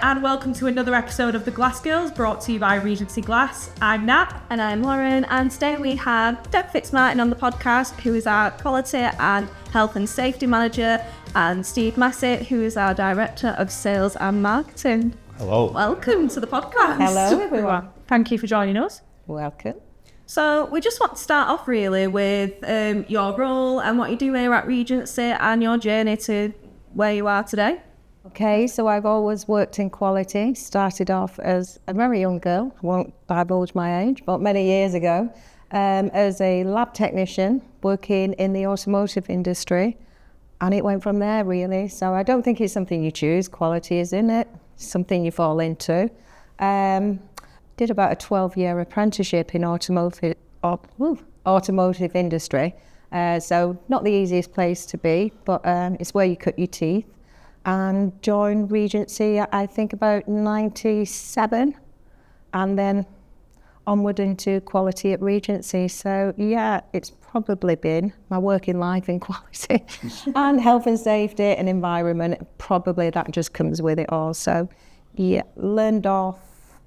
and welcome to another episode of The Glass Girls, brought to you by Regency Glass. I'm Nat. And I'm Lauren, and today we have Deb Fitzmartin on the podcast, who is our Quality and Health and Safety Manager, and Steve Massett, who is our Director of Sales and Marketing. Hello. Welcome to the podcast. Hello, everyone. Thank you for joining us. Welcome. So we just want to start off really with your role and what you do here at Regency and your journey to where you are today. Okay, so I've always worked in quality. Started off as a very young girl, I won't divulge my age, but many years ago, as a lab technician working in the automotive industry. And it went from there really. So I don't think it's something you choose. Quality is in it, something you fall into. Did about a 12-year apprenticeship in automotive industry. So not the easiest place to be, but it's where you cut your teeth. And joined Regency, I think about 97, and then onward into quality at Regency. So yeah, it's probably been my working life in quality and health and safety and environment. Probably that just comes with it all. So yeah, learned off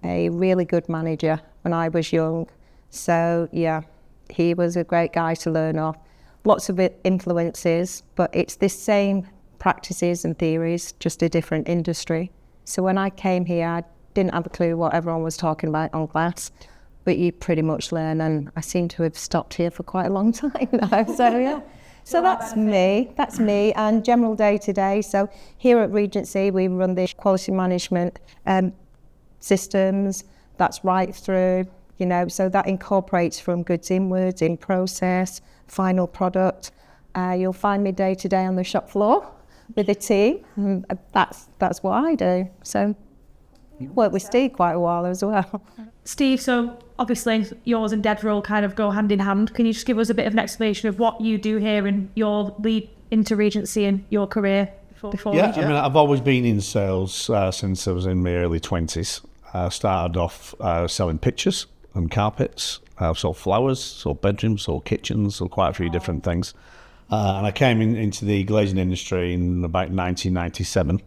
a really good manager when I was young. So yeah, he was a great guy to learn off. Lots of influences, but it's the same practices and theories, just a different industry. So when I came here, I didn't have a clue what everyone was talking about on glass, but you pretty much learn, and I seem to have stopped here for quite a long time now. So yeah, so that's me and general day to day. So here at Regency, we run the quality management systems. That's right through, so that incorporates from goods inwards, in process, final product. You'll find me day to day on the shop floor with a team, and that's what I do. So worked with Steve quite a while as well. Steve, so obviously yours and Deb's role kind of go hand in hand. Can you just give us a bit of an explanation of what you do here and your lead into Regency and your career before Yeah, Regency? I mean, I've always been in sales since I was in my early 20s. I started off selling pictures and carpets. I've sold flowers, sold bedrooms, sold kitchens, sold quite a few different things. And I came into the glazing industry in about 1997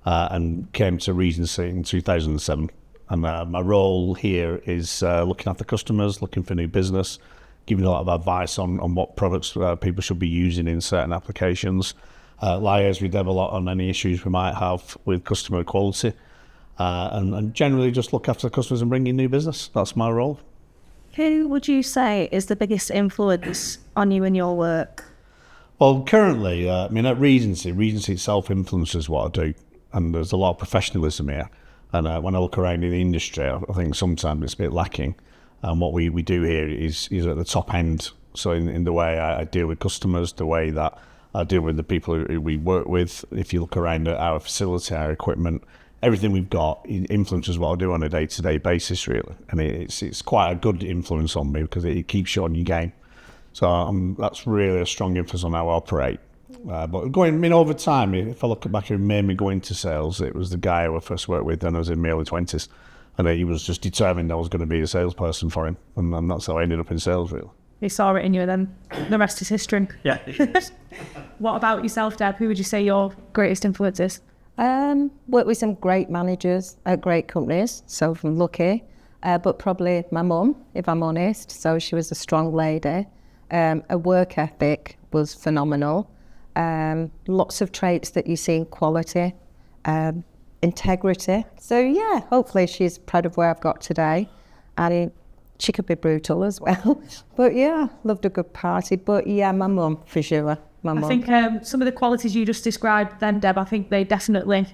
and came to Regency in 2007. And my role here is looking after customers, looking for new business, giving a lot of advice on what products people should be using in certain applications, liaise with Deb a lot on any issues we might have with customer quality, and generally just look after the customers and bring in new business. That's my role. Who would you say is the biggest influence on you in your work? Well, currently, at Regency itself influences what I do, and there's a lot of professionalism here. And when I look around in the industry, I think sometimes it's a bit lacking. And what we do here is at the top end. So in the way I deal with customers, the way that I deal with the people who we work with. If you look around at our facility, our equipment, everything we've got influences what I do on a day-to-day basis, really. And it's quite a good influence on me because it keeps you on your game. So that's really a strong emphasis on how I operate. But over time, if I look back who made me go into sales, it was the guy who I first worked with when I was in my early 20s. And he was just determined I was going to be a salesperson for him. And that's how I ended up in sales, really. He saw it in you, and then the rest is history. Yeah. What about yourself, Deb? Who would you say your greatest influence is? Worked with some great managers at great companies, so I'm lucky. But probably my mum, if I'm honest. So she was a strong lady. Her work ethic was phenomenal. Lots of traits that you see in quality, integrity. So yeah, hopefully she's proud of where I've got today. And she could be brutal as well. But yeah, loved a good party. But yeah, my mum for sure. I think some of the qualities you just described then, Deb, I think they definitely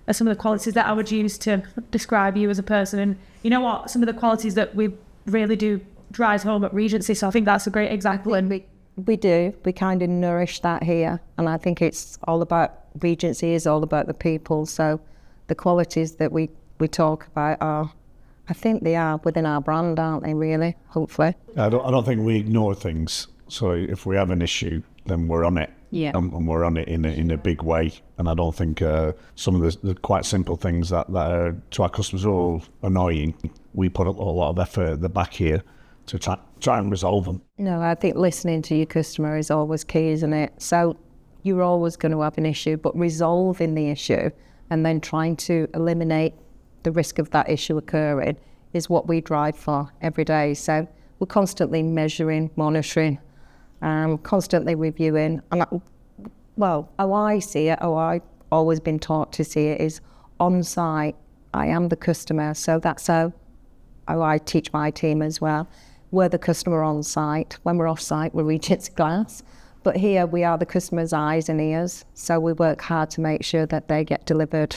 are some of the qualities that I would use to describe you as a person. And you know what? Some of the qualities that we really do drive home at Regency. So I think that's a great example. And we do. We kind of nourish that here. And I think it's all about, Regency is all about the people. So the qualities that we talk about are, I think they are within our brand, aren't they, really? Hopefully. I don't think we ignore things. So if we have an issue, then we're on it. Yeah. And we're on it in a big way. And I don't think some of the quite simple things that are, to our customers, are all annoying. We put a lot of effort at the back here to try and resolve them. No, I think listening to your customer is always key, isn't it? So you're always going to have an issue, but resolving the issue and then trying to eliminate the risk of that issue occurring is what we drive for every day. So we're constantly measuring, monitoring, constantly reviewing. And how I see it, how I've always been taught to see it, is on site. I am the customer, so that's how I teach my team as well. We're the customer on site. When we're off site, we're Regency Glass. But here we are the customer's eyes and ears. So we work hard to make sure that they get delivered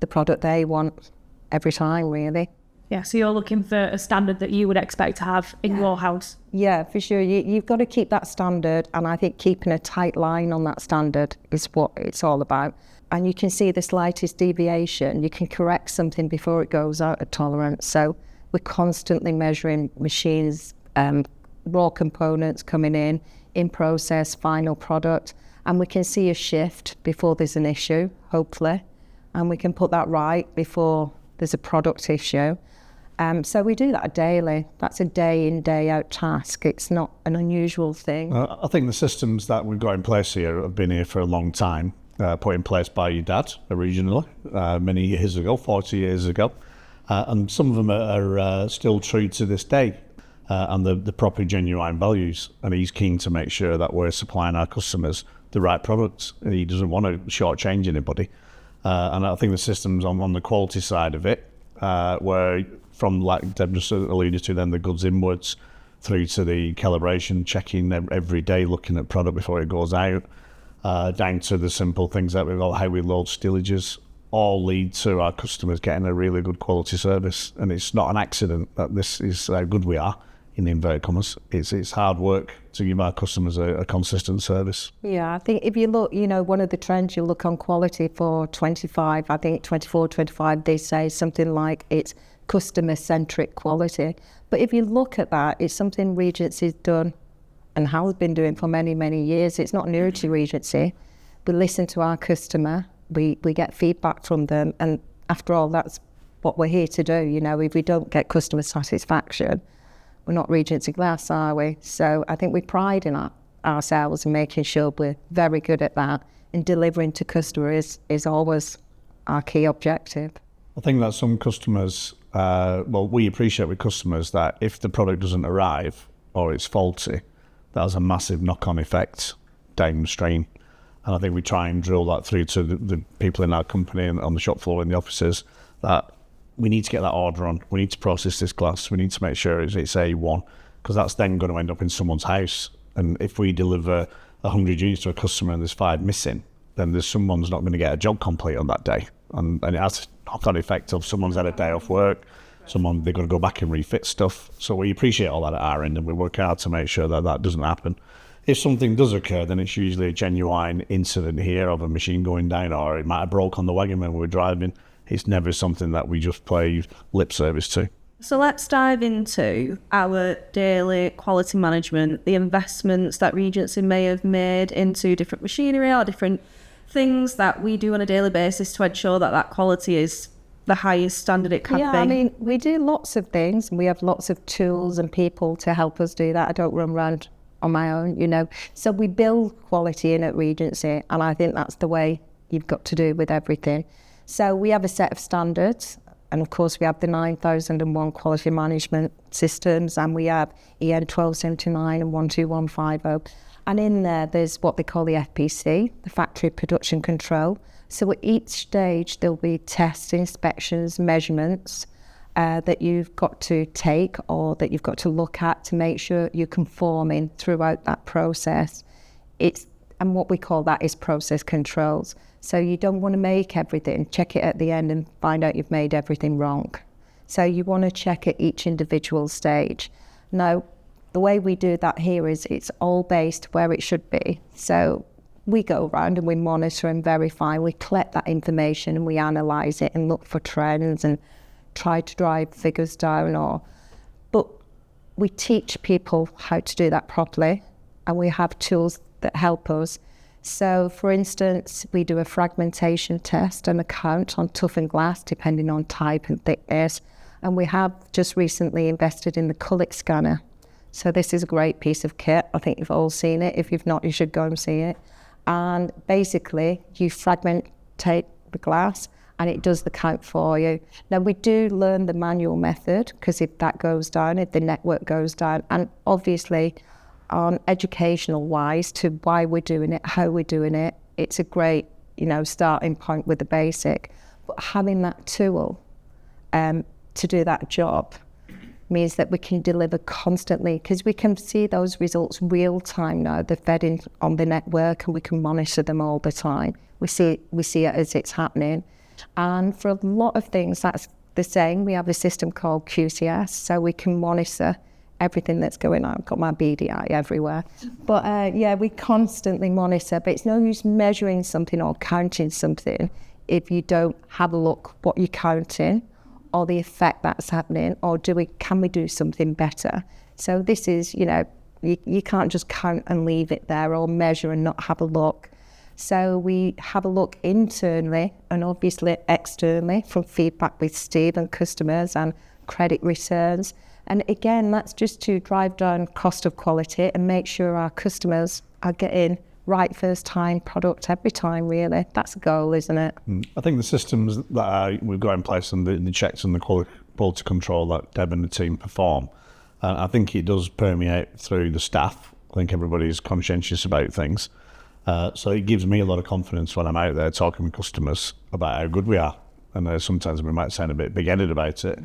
the product they want every time, really. Yeah, so you're looking for a standard that you would expect to have in your house. Yeah, for sure. You've got to keep that standard, and I think keeping a tight line on that standard is what it's all about. And you can see the slightest deviation, you can correct something before it goes out of tolerance. So we're constantly measuring machines, raw components coming in process, final product, and we can see a shift before there's an issue, hopefully, and we can put that right before there's a product issue. So we do that daily. That's a day in, day out task. It's not an unusual thing. I think the systems that we've got in place here have been here for a long time, put in place by your dad originally, many years ago, 40 years ago. And some of them are still true to this day, and the proper genuine values. And he's keen to make sure that we're supplying our customers the right products. He doesn't want to shortchange anybody. And I think the systems on the quality side of it, where from, like Deb just alluded to, then the goods inwards through to the calibration, checking every day, looking at product before it goes out, down to the simple things that we've got, how we load stillages, all lead to our customers getting a really good quality service. And it's not an accident that this is how good we are, in inverted commas. It's hard work to give our customers a consistent service. Yeah, I think if you look, one of the trends, you look on quality for 25, I think 24, 25, they say something like it's customer-centric quality. But if you look at that, it's something Regency's done and has been doing for many, many years. It's not new to Regency. We listen to our customer, we get feedback from them, and after all, that's what we're here to do. If we don't get customer satisfaction, we're not Regency Glass, are we? So I think we pride in ourselves in making sure we're very good at that, and delivering to customers is always our key objective. I think that some customers, we appreciate with customers that if the product doesn't arrive or it's faulty, that has a massive knock-on effect downstream. And I think we try and drill that through to the people in our company and on the shop floor in the offices, that we need to get that order on. We need to process this glass. We need to make sure it's A1, because that's then going to end up in someone's house. And if we deliver 100 units to a customer and there's 5 missing, then someone's not going to get a job complete on that day. And it has a knock-on effect of someone's had a day off work, they've got to go back and refit stuff. So we appreciate all that at our end, and we work hard to make sure that doesn't happen. If something does occur, then it's usually a genuine incident here of a machine going down, or it might have broke on the wagon when we were driving. It's never something that we just play lip service to. So let's dive into our daily quality management, the investments that Regency may have made into different machinery or different things that we do on a daily basis to ensure that quality is the highest standard it can be. I mean, we do lots of things, and we have lots of tools and people to help us do that. I don't run around on my own, So we build quality in at Regency, and I think that's the way you've got to do with everything. So we have a set of standards, and of course we have the 9001 quality management systems, and we have EN 1279 and 12150. And in there's what they call the FPC, the factory production control. So at each stage there'll be tests, inspections, measurements that you've got to take, or that you've got to look at to make sure you're conforming throughout that process. And what we call that is process controls. So you don't want to make everything, check it at the end and find out you've made everything wrong. So you want to check at each individual stage. Now, the way we do that here is it's all based where it should be. So we go around and we monitor and verify, we collect that information and we analyse it and look for trends and try to drive figures down. But we teach people how to do that properly, and we have tools that help us. So for instance, we do a fragmentation test and a count on toughened glass depending on type and thickness, and we have just recently invested in the Cullic scanner. So this is a great piece of kit. I think you've all seen it. If you've not, you should go and see it. And basically you fragmentate the glass, and it does the count for you. Now, we do learn the manual method, because if that goes down, if the network goes down, and obviously on educational wise to why we're doing it, how we're doing it, it's a great, starting point with the basic. But having that tool to do that job means that we can deliver constantly, because we can see those results real time now. They're fed in on the network and we can monitor them all the time. We see it as it's happening. And for a lot of things, that's the same. We have a system called QCS, so we can monitor everything that's going on. I've got my beady eye everywhere. But we constantly monitor, but it's no use measuring something or counting something if you don't have a look what you're counting, or the effect that's happening, or can we do something better? So this is, you can't just count and leave it there, or measure and not have a look. So we have a look internally and obviously externally from feedback with Steve and customers and credit returns. And again, that's just to drive down cost of quality and make sure our customers are getting right first time product every time, really. That's the goal, isn't it? I think the systems that we've got in place and the checks and the quality control that Deb and the team perform, I think it does permeate through the staff. I think everybody's conscientious about things. So it gives me a lot of confidence when I'm out there talking with customers about how good we are. And sometimes we might sound a bit big-headed about it.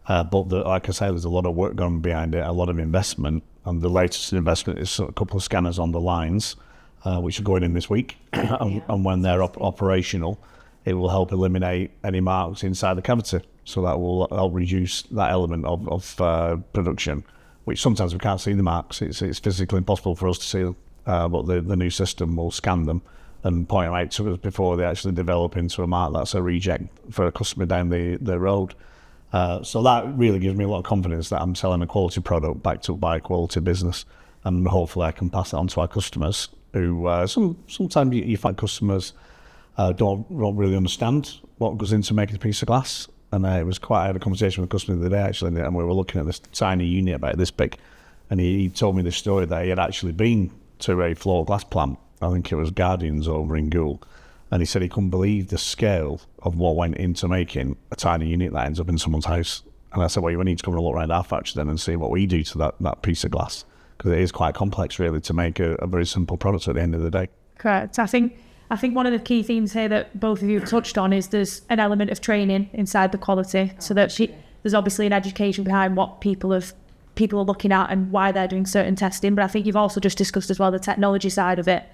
But like I say, there's a lot of work going behind it, a lot of investment. And the latest investment is a couple of scanners on the lines, which are going in this week. And when they're operational, it will help eliminate any marks inside the cavity. So that will help reduce that element of production, which sometimes we can't see the marks. It's physically impossible for us to see them. But the new system will scan them and point them out to us before they actually develop into a mark that's a reject for a customer down the road. So that really gives me a lot of confidence that I'm selling a quality product backed up by a quality business, and hopefully I can pass it on to our customers who sometimes you find customers don't really understand what goes into making a piece of glass. And I had a conversation with a customer the other day actually, and we were looking at this tiny unit about this big, and he told me this story that he had actually been to a floor glass plant. I think it was Guardians over in Goole. And he said he couldn't believe the scale of what went into making a tiny unit that ends up in someone's house. And I said, well, you need to come and look around our factory then and see what we do to that piece of glass. Because it is quite complex, really, to make a very simple product at the end of the day. Correct. I think one of the key themes here that both of you touched on is there's an element of training inside the quality. So that there's obviously an education behind what people are looking at and why they're doing certain testing. But I think you've also just discussed as well the technology side of it,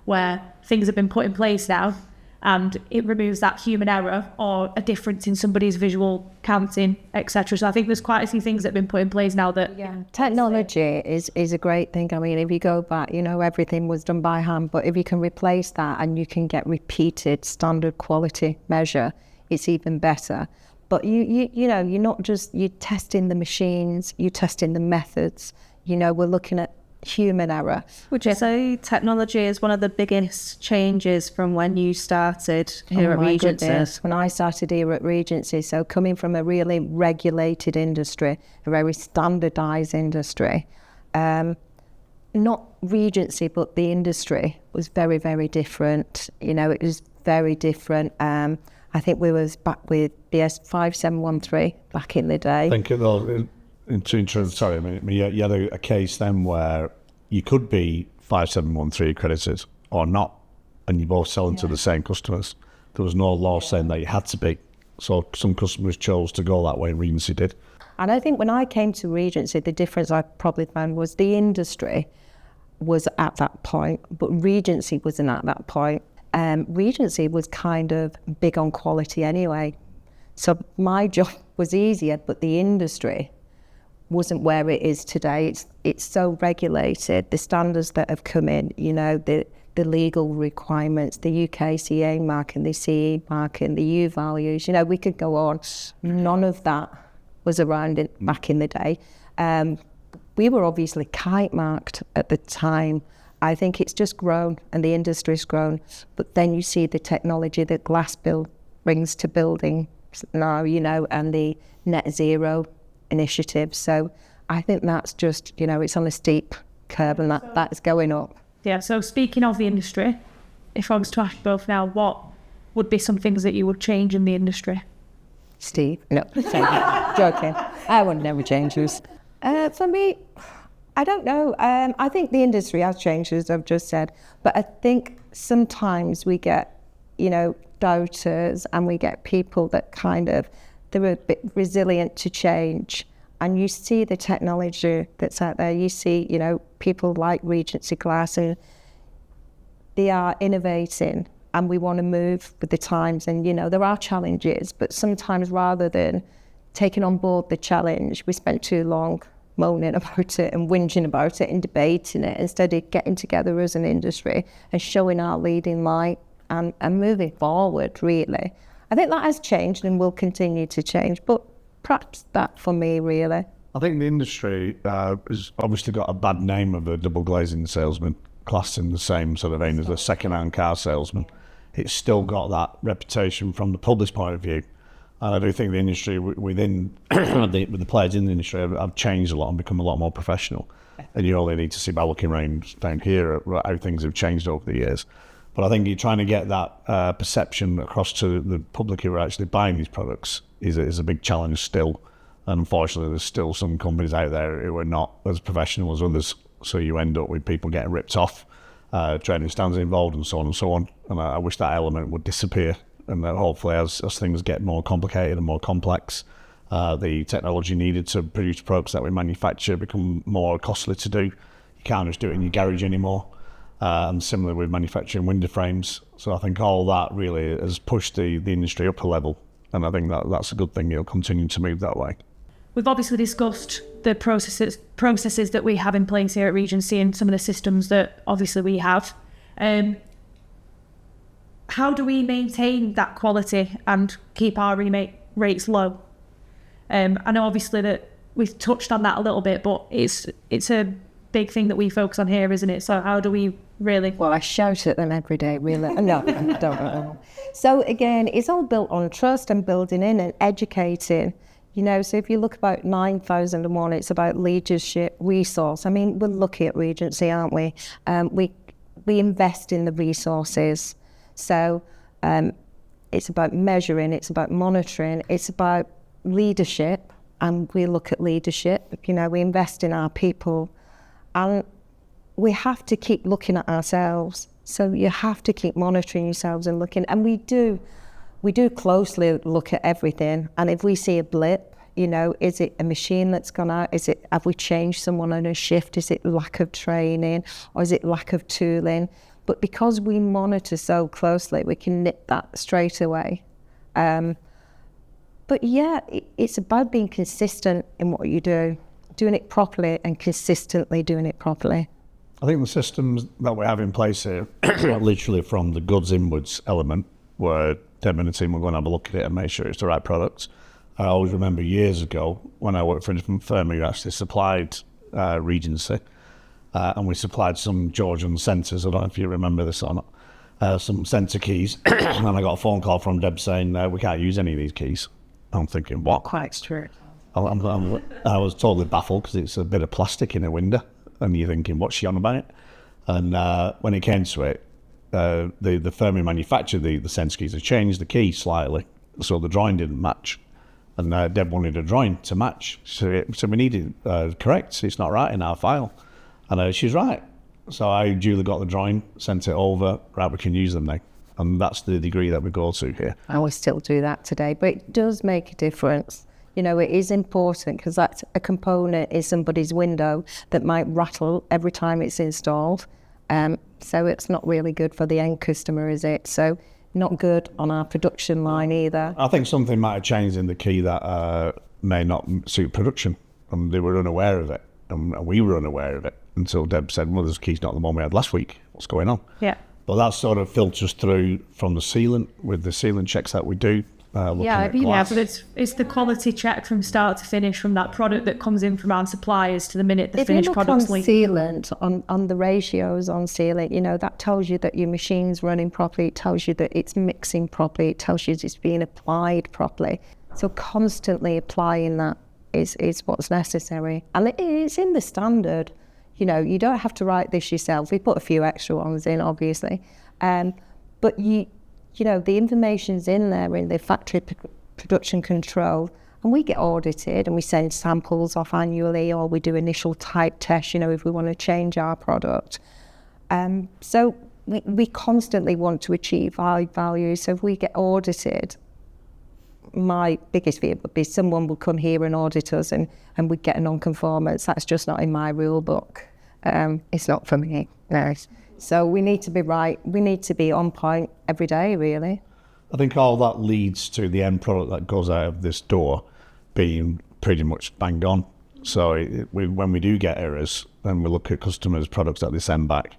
where things have been put in place now and it removes that human error or a difference in somebody's visual counting, etc. So I think there's quite a few things that have been put in place now that... Yeah, technology is a great thing. I mean, if you go back, everything was done by hand, but if you can replace that and you can get repeated standard quality measure, it's even better. But you're not just, you're testing the machines, you're testing the methods. We're looking at human error. Would you say technology is one of the biggest changes from when you started here at Regency? Goodness. When I started here at Regency, so coming from a really regulated industry, a very standardised industry, not Regency, but the industry was very, very different. It was very different. I think we was back with BS 5713 back in the day. I think sorry, you had a case then where you could be 5713 accredited or not, and you're both selling to the same customers. There was no law saying that you had to be. So some customers chose to go that way, and Regency did. And I think when I came to Regency, the difference I probably found was the industry was at that point, but Regency wasn't at that point. Regency was kind of big on quality anyway. So my job was easier, but the industry wasn't where it is today. It's so regulated. The standards that have come in, the legal requirements, the UKCA marking, the CE marking, the U values, we could go on. None of that was around back in the day. We were obviously kite marked at the time. I think it's just grown and the industry's grown. But then you see the technology that glass brings to building now, and the net zero initiative. So I think that's just, it's on a steep curve and that's going up. Yeah, so speaking of the industry, if I was to ask both now, what would be some things that you would change in the industry? Steve? No, joking. I would never change this. For me, I don't know. I think the industry has changed, as I've just said. But I think sometimes we get, doubters, and we get people that they're a bit resilient to change. And you see the technology that's out there. You see, people like Regency Glass, and they are innovating, and we want to move with the times. And, there are challenges, but sometimes rather than taking on board the challenge, we spend too long moaning about it and whinging about it and debating it, instead of getting together as an industry and showing our leading light and moving forward, really. I think that has changed and will continue to change, but perhaps that for me, really. I think the industry has obviously got a bad name of a double glazing salesman, classed in the same sort of vein as a second-hand car salesman. It's still got that reputation from the public's point of view. And I do think the industry within with the players in the industry have changed a lot and become a lot more professional. And you only need to see by looking around down here at how things have changed over the years. But I think you're trying to get that perception across to the public who are actually buying these products is a big challenge still. And unfortunately, there's still some companies out there who are not as professional as others. So you end up with people getting ripped off, trading stands involved, and so on and so on. And I wish that element would disappear. And that hopefully, as things get more complicated and more complex, the technology needed to produce products that we manufacture become more costly to do. You can't just do it in your garage anymore. And similar with manufacturing window frames. So I think all that really has pushed the industry up a level. And I think that's a good thing. It'll continue to move that way. We've obviously discussed the processes that we have in place here at Regency and some of the systems that obviously we have. How do we maintain that quality and keep our remake rates low? I know obviously that we've touched on that a little bit, but it's a big thing that we focus on here, isn't it? So how do we really? Well, I shout at them every day, really. No, I don't know. So again, it's all built on trust and building in and educating. So if you look about 9001, it's about leadership, resource. I mean, we're lucky at Regency, aren't we? We invest in the resources. So it's about measuring, it's about monitoring, it's about leadership, and we look at leadership. We invest in our people, and we have to keep looking at ourselves. So you have to keep monitoring yourselves and looking, and we do closely look at everything. And if we see a blip, is it a machine that's gone out? Have we changed someone on a shift? Is it lack of training, or is it lack of tooling? But because we monitor so closely, we can nip that straight away. But yeah, it's about being consistent in what you do, doing it properly and consistently doing it properly. I think the systems that we have in place here, literally from the goods inwards element, where Deb and the team will go and have a look at it and make sure it's the right product. I always remember years ago when I worked for a different firm who actually supplied Regency, and we supplied some Georgian sensors. I don't know if you remember this or not. Some sensor keys, and I got a phone call from Deb saying we can't use any of these keys. I'm thinking, what? Quite true. I was totally baffled because it's a bit of plastic in a window, and you're thinking, what's she on about it? And when it came to it, the firm who manufactured the sensor keys had changed the key slightly, so the drawing didn't match. And Deb wanted a drawing to match, so we needed correct. It's not right in our file, and she's right. So I duly got the drawing, sent it over. Right, we can use them now, and that's the degree that we go to here. I will still do that today, but it does make a difference. It is important because that's a component in somebody's window that might rattle every time it's installed. So it's not really good for the end customer, is it? So not good on our production line either. I think something might have changed in the key that may not suit production, and they were unaware of it, and we were unaware of it until Deb said, well, this key's not the one we had last week. What's going on? Yeah. But that sort of filters through from the sealant with the sealant checks that we do. But it's the quality check from start to finish, from that product that comes in from our suppliers to the minute the finished product's leave. If you look on sealant, on the ratios on sealant, that tells you that your machine's running properly, it tells you that it's mixing properly, it tells you it's being applied properly. So constantly applying that is what's necessary. And it's in the standard. You don't have to write this yourself. We put a few extra ones in, obviously. But you know, the information's in there in the factory production control, and we get audited and we send samples off annually, or we do initial type tests, you know, if we want to change our product. So we constantly want to achieve high value. So if we get audited, my biggest fear would be someone will come here and audit us and we'd get a non-conformance. That's just not in my rule book. It's not for me. No. So we need to be right. We need to be on point every day, really. I think all that leads to the end product that goes out of this door being pretty much bang on. So when we do get errors, then we look at customers' products that they send back,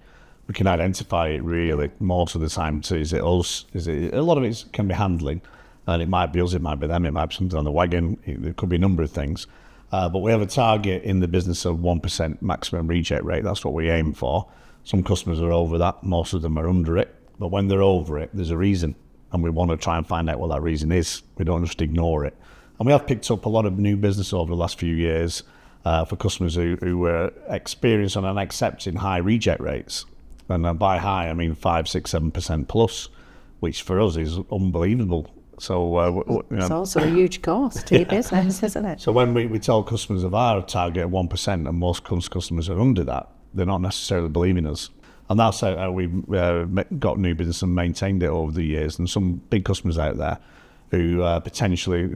we can identify it really most of the time. So is it us? Is it, a lot of it can be handling, and it might be us, it might be them, it might be something on the wagon, it could be a number of things. But we have a target in the business of 1% maximum reject rate. That's what we aim for. Some customers are over that, most of them are under it. But when they're over it, there's a reason, and we want to try and find out what that reason is. We don't just ignore it. And we have picked up a lot of new business over the last few years for customers who were experiencing and accepting high reject rates. And by high, I mean 5, 6, 7% plus, which for us is unbelievable. So it's also a huge cost to your business, isn't it? So when we tell customers of our target of 1%, and most customers are under that, they're not necessarily believing us. And that's how we've got new business and maintained it over the years. And some big customers out there who potentially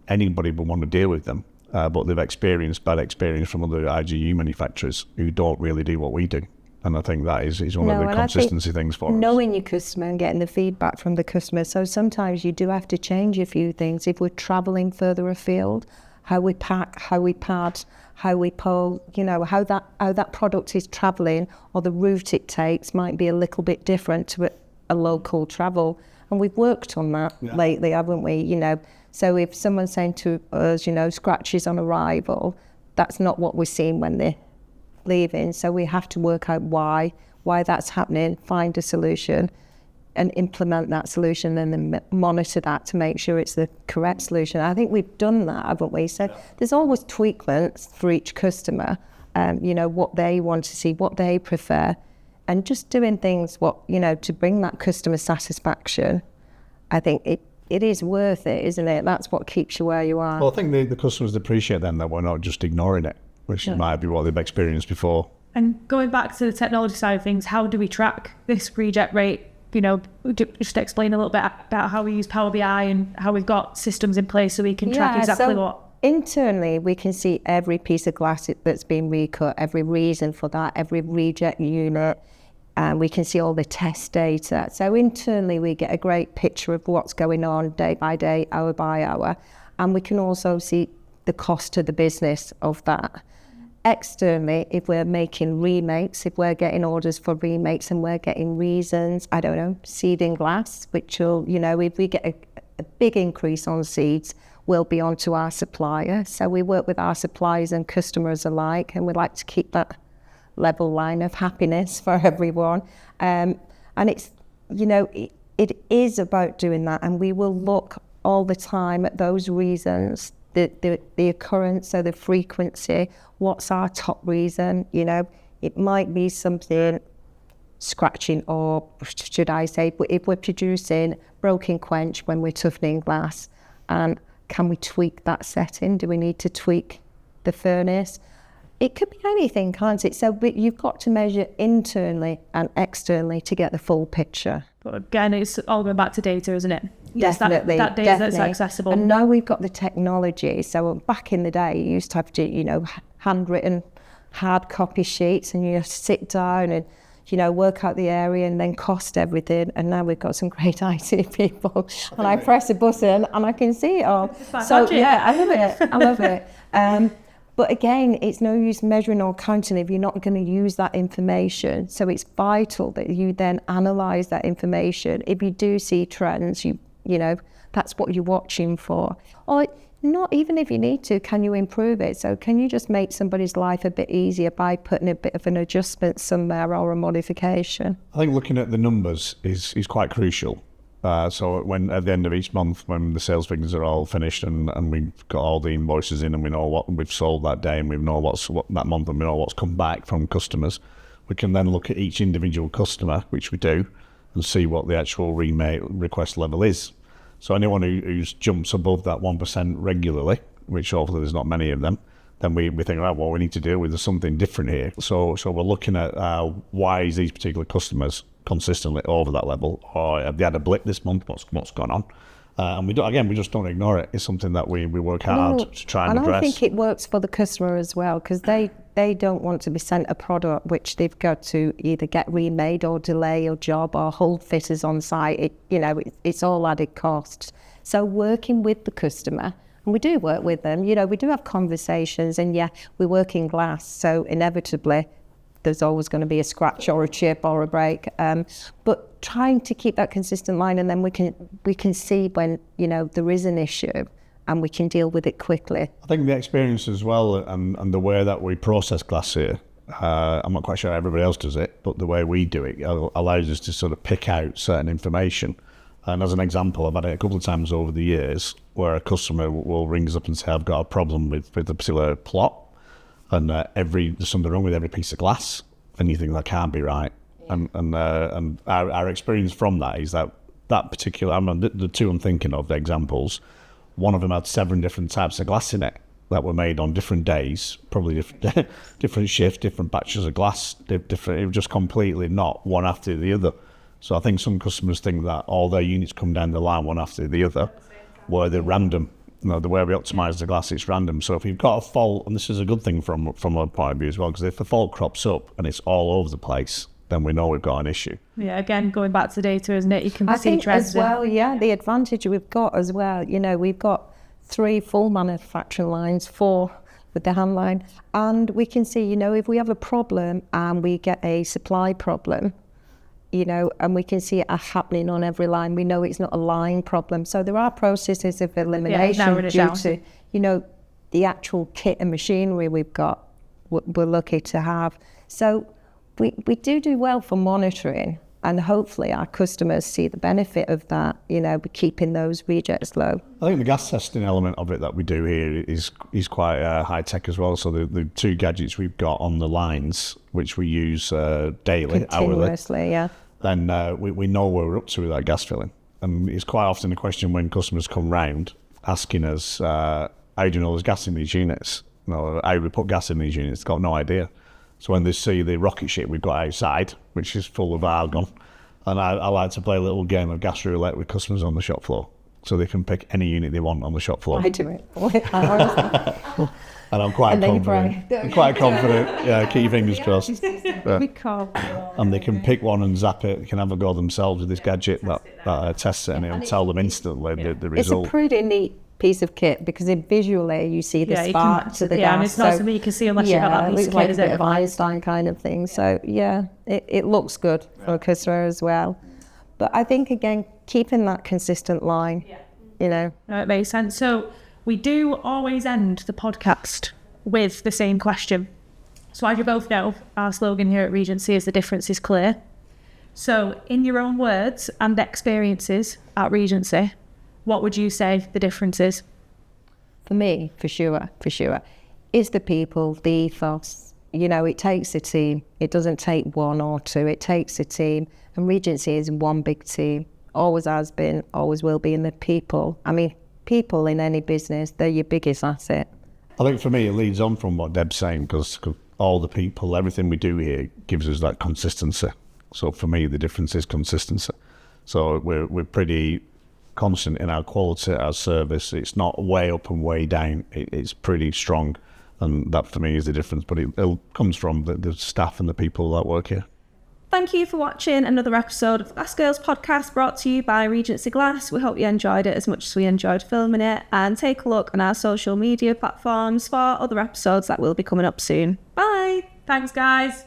anybody would want to deal with them, but they've experienced bad experience from other IGU manufacturers who don't really do what we do. And I think that is one of the consistency ththings for us. Knowing your customer and getting the feedback from the customer. So sometimes you do have to change a few things. If we're travelling further afield, how we pack, how we pad, how we pull, you know, how that product is travelling or the route it takes might be a little bit different to a local travel. And we've worked on that lately, haven't we? You know, so if someone's saying to us, you know, scratches on arrival, that's not what we're seeing when they're leaving. So we have to work out why that's happening, find a solution and implement that solution, and then monitor that to make sure it's the correct solution. I think we've done that, haven't we? So there's always tweakments for each customer, you know, what they want to see, what they prefer, and just doing things to bring that customer satisfaction. I think it is worth it, isn't it? That's what keeps you where you are. Well, I think the customers appreciate then that we're not just ignoring it, which might be what they've experienced before. And going back to the technology side of things, how do we track this reject rate? You know, just explain a little bit about how we use Power BI and how we've got systems in place so we can track exactly what. Internally, we can see every piece of glass that's been recut, every reason for that, every reject unit, and we can see all the test data. So internally, we get a great picture of what's going on day by day, hour by hour, and we can also see the cost to the business of that. Externally, if we're making remakes, if we're getting orders for remakes and we're getting reasons, I don't know, seeding glass, which will, you know, if we get a big increase on seeds, we'll be onto our supplier. So we work with our suppliers and customers alike, and we like to keep that level line of happiness for everyone. And it's, you know, it is about doing that, and we will look all the time at those reasons, the occurrence, so the frequency, what's our top reason, you know. It might be something scratching, or should I say, if we're producing broken quench when we're toughening glass, and can we tweak that setting? Do we need to tweak the furnace? It could be anything, can't it? So but you've got to measure internally and externally to get the full picture. But again, it's all going back to data, isn't it? Definitely. That data that's accessible. And now we've got the technology. So back in the day, you used to have to, you know, handwritten hard copy sheets, and you have to sit down and, you know, work out the area and then cost everything. And now we've got some great IT people, and I press a button and I can see it all. So yeah, I love it. I love it. But again, it's no use measuring or counting if you're not going to use that information. So it's vital that you then analyse that information. If you do see trends, you know, that's what you're watching for. Or not even if you need to, can you improve it? So can you just make somebody's life a bit easier by putting a bit of an adjustment somewhere or a modification? I think looking at the numbers is quite crucial. So when at the end of each month, when the sales figures are all finished and we've got all the invoices in and we know what we've sold that day and we know what that month and we know what's come back from customers, we can then look at each individual customer, which we do, and see what the actual remake request level is. So anyone who jumps above that 1% regularly, which hopefully there's not many of them, then we think, right, well, we need to deal with something different here. So we're looking at why is these particular customers consistently over that level, or have they had a blip this month? What's gone on? And we just don't ignore it. It's something that we work hard to try and address. I think it works for the customer as well, because they don't want to be sent a product which they've got to either get remade or delay a job or hold fitters on site. It's all added costs. So working with the customer, and we do work with them, we do have conversations, and we work in glass, so inevitably there's always going to be a scratch or a chip or a break. But trying to keep that consistent line, and then we can see when, there is an issue and we can deal with it quickly. I think the experience as well, and the way that we process glass here, I'm not quite sure everybody else does it, but the way we do it allows us to sort of pick out certain information. And as an example, I've had it a couple of times over the years where a customer will ring us up and say, I've got a problem with a particular plot, and there's something wrong with every piece of glass, and you think that can't be right. Yeah. And our experience from that is that particular, the two I'm thinking of, the examples, one of them had 7 different types of glass in it that were made on different days, probably different shifts, different batches of glass, different. It was just completely not one after the other. So I think some customers think that all their units come down the line one after the other, where they're random. The way we optimise the glass, it's random. So if you've got a fault, and this is a good thing from a point of view as well, because if the fault crops up and it's all over the place, then we know we've got an issue. Yeah, again, going back to the data, isn't it? You can see think trends as well, the advantage we've got as well, we've got 3 full manufacturing lines, 4 with the hand line, and we can see, if we have a problem and we get a supply problem, and we can see it happening on every line. We know it's not a line problem. So there are processes of elimination due to, the actual kit and machinery we've got, we're lucky to have. So we do well for monitoring, and hopefully our customers see the benefit of that, keeping those rejects low. I think the gas testing element of it that we do here is quite high tech as well. So the 2 gadgets we've got on the lines, which we use daily, continuously, hourly, then we know where we're up to with that gas filling. And it's quite often a question when customers come round asking us, how do you know there's gas in these units? How we put gas in these units? They've got no idea. So when they see the rocket ship we've got outside, which is full of argon, and I like to play a little game of gas roulette with customers on the shop floor, so they can pick any unit they want on the shop floor. I do it. And I'm quite confident. Yeah, keep your fingers crossed. And they can pick one and zap it. They can have a go themselves with this gadget that tests it, and it'll tell them instantly the result. It's a pretty neat piece of kit, because visually you see the spark to the gas. And it's not something you can see unless you have that piece of kit. Like a bit of Einstein kind of thing. So it looks good for a customer as well. But I think, again, keeping that consistent line, No, it makes sense. So we do always end the podcast with the same question. So as you both know, our slogan here at Regency is the difference is clear. So in your own words and experiences at Regency, what would you say the difference is? For me, for sure, is the people, the ethos. It takes a team. It doesn't take 1 or 2. It takes a team. And Regency is one big team. Always has been, always will be. And the people, people in any business, they're your biggest asset. I think for me, it leads on from what Deb's saying, because all the people, everything we do here gives us that consistency. So for me, the difference is consistency. So we're pretty constant in our quality, our service. It's not way up and way down. It's pretty strong. And that for me is the difference. But it comes from the staff and the people that work here. Thank you for watching another episode of the Glass Girls podcast, brought to you by Regency Glass. We hope you enjoyed it as much as we enjoyed filming it, and take a look on our social media platforms for other episodes that will be coming up soon. Bye. Thanks, guys.